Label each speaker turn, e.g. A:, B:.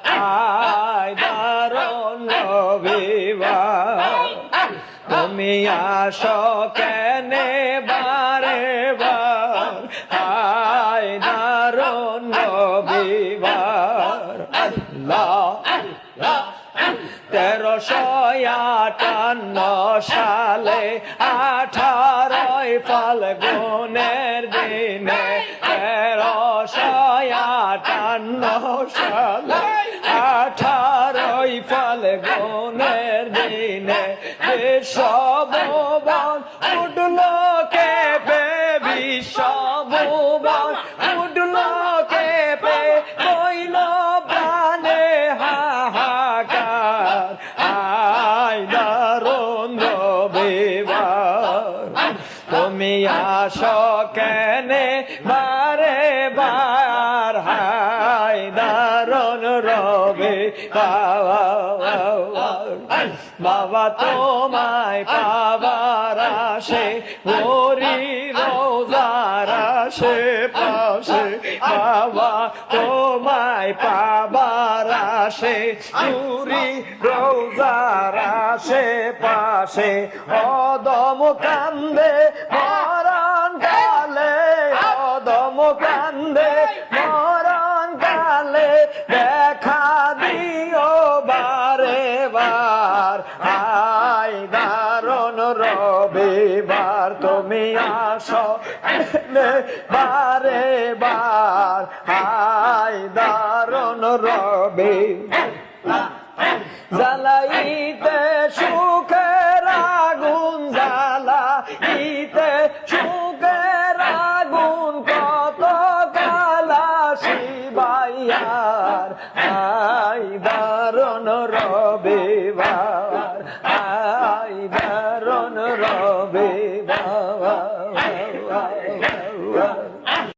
A: আয় দারুণ রবিবার তুমি আসো কেনে বারে বার আয় দারুণ রবিবার আল্লাহ 1358 সালে 18 ফাল্গুনের দিনে 1358 সালে 18 ফাল্গুনের দিনে বিশ্বভুবন উঠল কেঁপে বিশ্বভুবন উঠল কেঁপে কইল প্রাণে হাহাকার আয় দারুণ রবিবার তুমি আসো কেনে বারে বার হায় দারুণ রবিবার বাবা তোমায় পাবার আসে গরি রোজার আসে পাশে বাবা তোমায় পাবার আসে গরি রোজার আসে পাশে অদম কান্দে মরণ কালে অদম কান্দে মরণ কালে দেখা দিও বারে বার আয় দারুণ রবিবার তুমি আসো বারে বার আয় দারুণ রবিবার জ্বালাইতে সুখের আগুন জ্বালাইতে সুখের আগুন কত কালা শিবাইয়ার আয় দারুণ রবিবার আয় দারুণ রবিবার